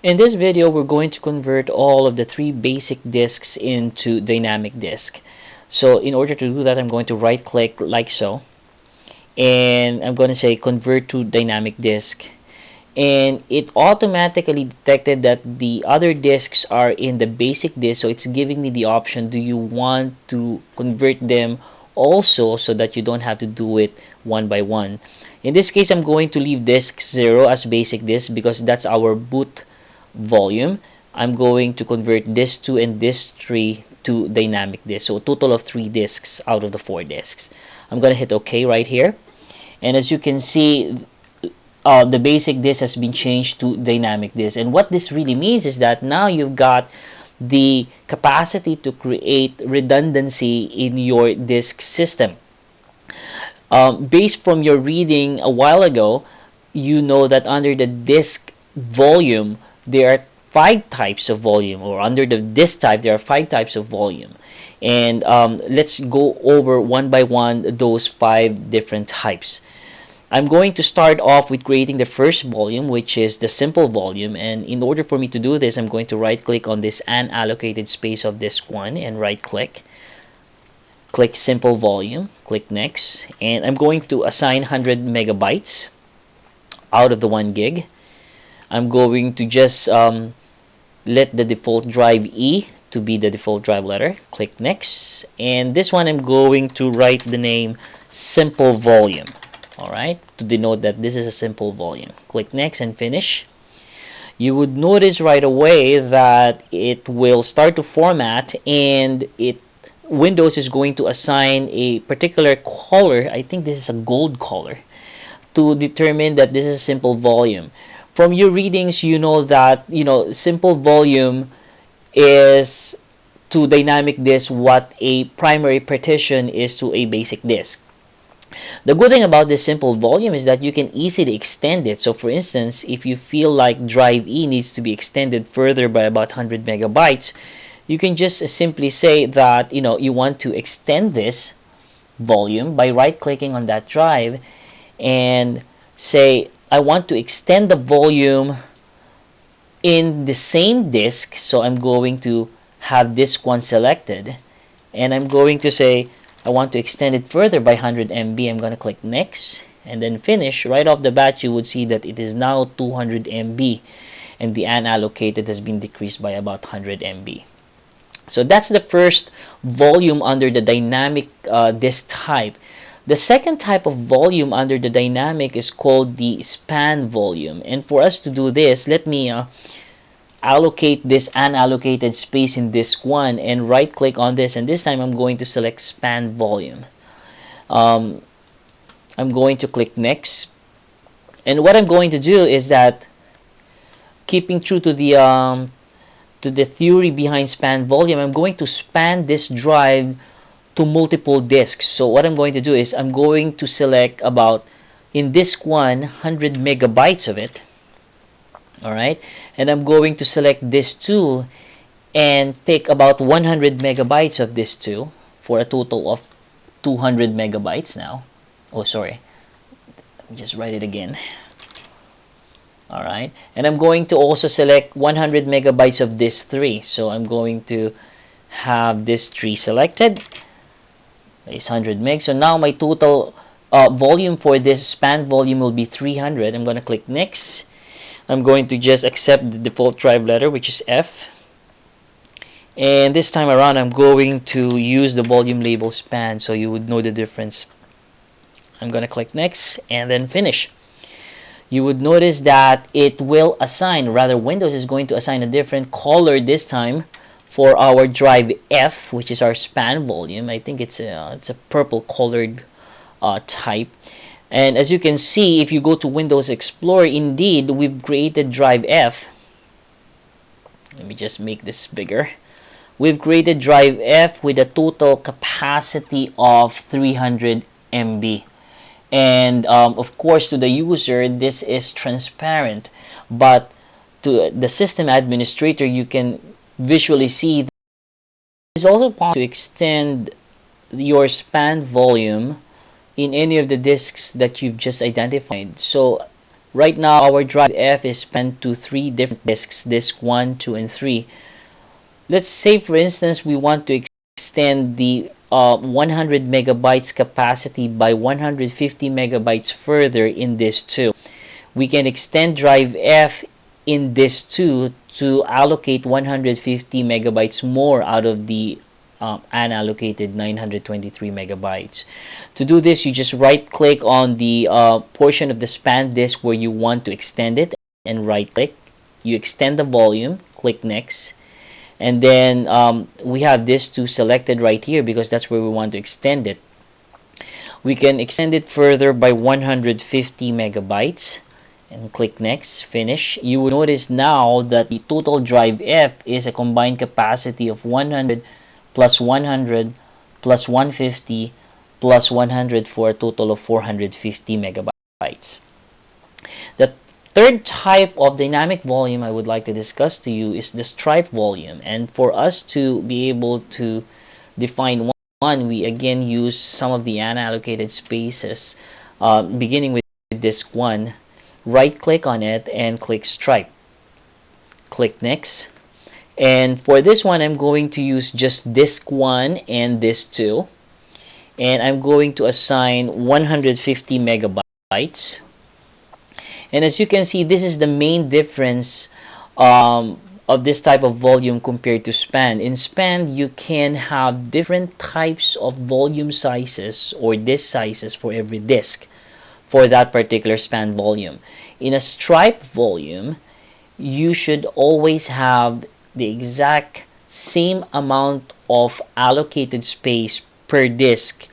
In this video, we're going to convert all of the three basic disks into dynamic disk. So in order to do that, I'm going to right click like so, and I'm going to say convert to dynamic disk. And it automatically detected that the other disks are in the basic disk, so it's giving me the option, do you want to convert them also, so that you don't have to do it one by one. In this case, I'm going to leave disk 0 as basic disk because that's our boot volume. I'm going to convert disk 2 and disk 3 to dynamic disk, so a total of 3 disks out of the 4 disks. I'm going to hit OK right here, and as you can see, the basic disk has been changed to dynamic disk. And what this really means is that now you've got the capacity to create redundancy in your disk system. Based from your reading a while ago, you know that under the disk volume, there are 5 types of volume, or under the disk type, there are 5 types of volume. And let's go over one by one those 5 different types. I'm going to start off with creating the first volume, which is the simple volume. And in order for me to do this, I'm going to right click on this unallocated space of disk 1 and right click simple volume, click next, and I'm going to assign 100 megabytes out of the 1 gig. I'm going to just let the default drive E to be the default drive letter, click next, and this one I'm going to write the name simple volume, alright, to denote that this is a simple volume. Click next and finish. You would notice right away that it will start to format, and Windows is going to assign a particular color. I think this is a gold color, to determine that this is a simple volume. From your readings, you know that simple volume is to dynamic disk what a primary partition is to a basic disk. The good thing about this simple volume is that you can easily extend it. So for instance, if you feel like drive E needs to be extended further by about 100 megabytes, you can just simply say that you want to extend this volume by right clicking on that drive and say I want to extend the volume in the same disk. So I'm going to have disk 1 selected, and I'm going to say I want to extend it further by 100 MB. I'm going to click next and then finish. Right off the bat, you would see that it is now 200 MB, and the unallocated has been decreased by about 100 MB. So that's the first volume under the dynamic disk type. The second type of volume under the dynamic is called the span volume. And for us to do this, let me allocate this unallocated space in disk 1 and right click on this, and this time I'm going to select span volume. I'm going to click next, and what I'm going to do is that, keeping true to the theory behind span volume, I'm going to span this drive to multiple disks. So what I'm going to do is I'm going to select about, in disk 1, 100 megabytes of it. Alright, and I'm going to select disk 2 and take about 100 megabytes of disk 2 for a total of 200 megabytes now. Oh, sorry. Let me just write it again. Alright, and I'm going to also select 100 megabytes of disk 3. So I'm going to have disk 3 selected. It's 100 meg. So now my total volume for this span volume will be 300. I'm going to click next. I'm going to just accept the default drive letter, which is F. And this time around, I'm going to use the volume label span, so you would know the difference. I'm going to click next and then finish. You would notice that it will assign, rather Windows is going to assign a different color this time for our drive F, which is our span volume. I think it's a purple colored type. And as you can see, if you go to Windows Explorer, indeed we've created drive F. Let me just make this bigger. We've created drive F with a total capacity of 300 MB. And of course, to the user, this is transparent, but to the system administrator, you can visually see that it is also possible to extend your span volume in any of the disks that you've just identified. So Right now, our drive F is spanned to 3 different disks, disk 1, 2, and 3. Let's say, for instance, we want to extend the 100 megabytes capacity by 150 megabytes further in disk 2. We can extend drive F in disk 2 to allocate 150 megabytes more out of the unallocated 923 megabytes. To do this, you just right click on the portion of the span disk where you want to extend it and right click. You extend the volume, click next, and then we have this 2 selected right here because that's where we want to extend it. We can extend it further by 150 megabytes and click next, finish. You will notice now that the total drive F is a combined capacity of 100 plus 100 plus 150 plus 100 for a total of 450 megabytes. The third type of dynamic volume I would like to discuss to you is the stripe volume. And for us to be able to define one, we again use some of the unallocated spaces, beginning with disk 1. Right click on it and click stripe. Click next. And for this one, I'm going to use just disk 1 and disk 2. And I'm going to assign 150 megabytes. And as you can see, this is the main difference of this type of volume compared to span. In span, you can have different types of volume sizes or disk sizes for every disk for that particular span volume. In a stripe volume, you should always have the exact same amount of allocated space per disk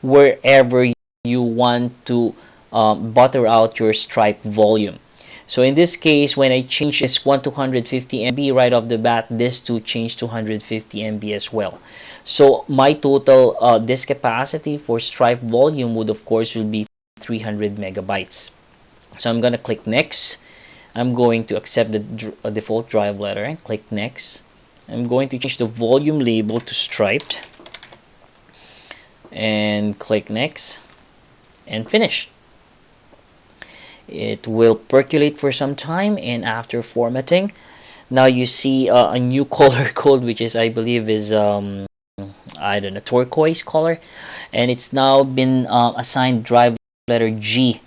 wherever you want to butter out your stripe volume. So in this case, when I change this 1 to 150 MB right off the bat, this to change to 150 MB as well. So my total disk capacity for stripe volume would of course will be 300 megabytes. So I'm going to click next. I'm going to accept the default drive letter and click next. I'm going to change the volume label to striped and click next and finish. It will percolate for some time, and after formatting, now you see a new color code, which is, I believe, is I don't know, turquoise color, and it's now been assigned drive letter G,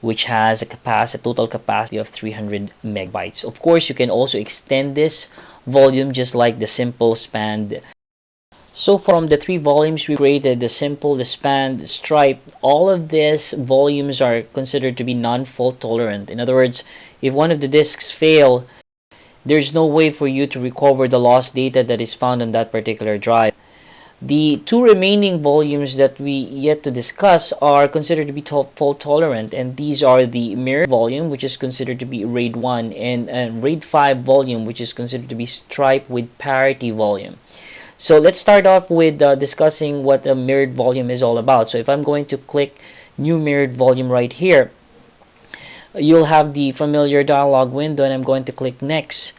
which has a total capacity of 300 megabytes. Of course, you can also extend this volume just like the simple span. So from the 3 volumes we created, the simple, the span, the stripe, all of these volumes are considered to be non-fault tolerant. In other words, if one of the disks fail, there's no way for you to recover the lost data that is found on that particular drive. The 2 remaining volumes that we yet to discuss are considered to be fault tolerant, and these are the mirrored volume, which is considered to be RAID 1, and RAID 5 volume, which is considered to be stripe with parity volume. So let's start off with discussing what a mirrored volume is all about. So if I'm going to click new mirrored volume right here, you'll have the familiar dialog window, and I'm going to click next.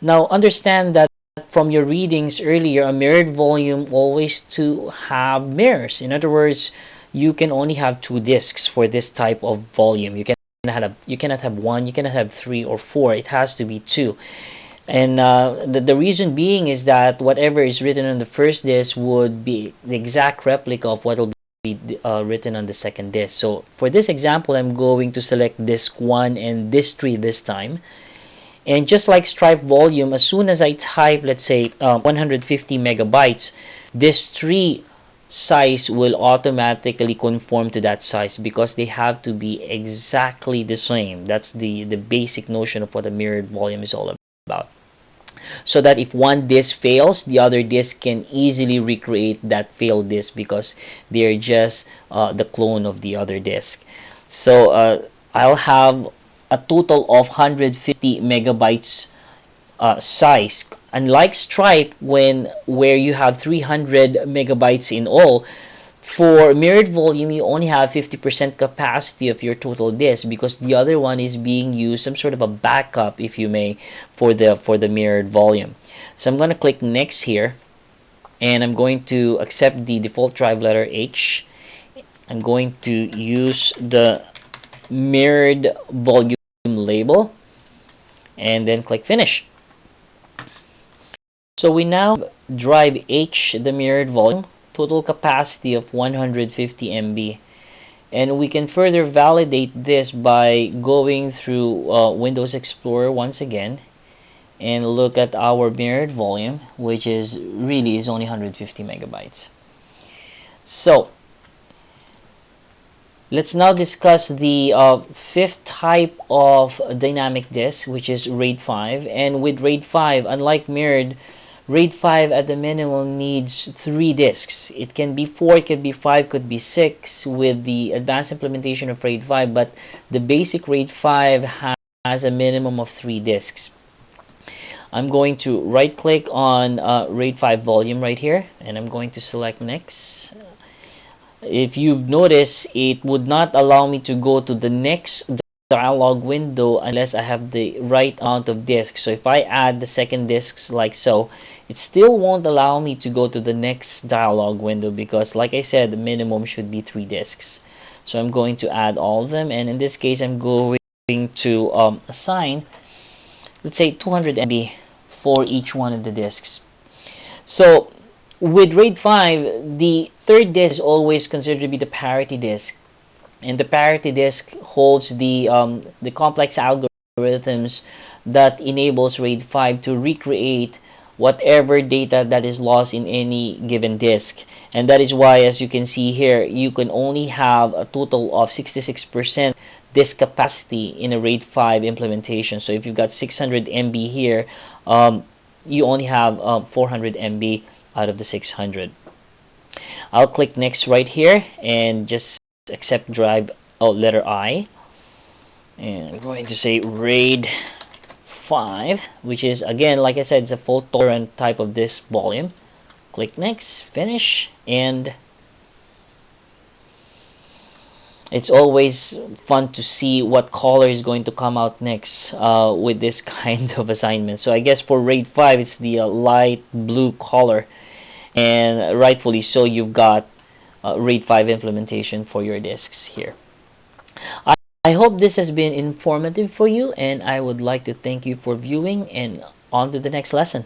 Now understand that from your readings earlier, a mirrored volume always to have mirrors. In other words, you can only have 2 disks for this type of volume. You cannot have 1, you cannot have 3 or 4. It has to be 2. And the reason being is that whatever is written on the first disk would be the exact replica of what will be written on the second disk. So for this example, I'm going to select disk 1 and disk 3 this time. And just like stripe volume, as soon as I type, let's say, 150 megabytes, disk 3 size will automatically conform to that size because they have to be exactly the same. That's the basic notion of what a mirrored volume is all about. So that if one disk fails, the other disk can easily recreate that failed disk because they're just the clone of the other disk. So I'll have a total of 150 megabytes size. Unlike stripe, where you have 300 megabytes in all, for mirrored volume you only have 50% capacity of your total disk because the other one is being used, some sort of a backup, if you may, for the mirrored volume. So I'm going to click next here, and I'm going to accept the default drive letter H. I'm going to use the mirrored volume enable, and then click finish. So we now have drive H, the mirrored volume, total capacity of 150 MB. And we can further validate this by going through Windows Explorer once again and look at our mirrored volume, which is only 150 megabytes. So let's now discuss the fifth type of dynamic disk, which is RAID 5. And with RAID 5, unlike mirrored, RAID 5 at the minimum needs 3 disks. It can be 4, it could be 5, could be 6 with the advanced implementation of RAID 5, but the basic RAID 5 has a minimum of 3 disks. I'm going to right click on RAID 5 volume right here, and I'm going to select next. If you've noticed, it would not allow me to go to the next dialog window unless I have the right amount of disks. So if I add the second disks like so, it still won't allow me to go to the next dialog window because, like I said, the minimum should be 3 disks. So I'm going to add all of them, and in this case I'm going to assign, let's say, 200 MB for each one of the disks. So with RAID 5, the third disk is always considered to be the parity disk, and the parity disk holds the complex algorithms that enables RAID 5 to recreate whatever data that is lost in any given disk. And that is why, as you can see here, you can only have a total of 66% disk capacity in a RAID 5 implementation. So if you've got 600 MB here, you only have 400 MB out of the 600. I'll click next right here and just accept drive letter I, and I'm going to say RAID 5, which is, again, like I said, it's a fault tolerant type of disk volume. Click next, finish, and it's always fun to see what color is going to come out next with this kind of assignment. So I guess for RAID 5 it's the light blue color, and rightfully so, you've got RAID 5 implementation for your disks here. I hope this has been informative for you, and I would like to thank you for viewing, and on to the next lesson.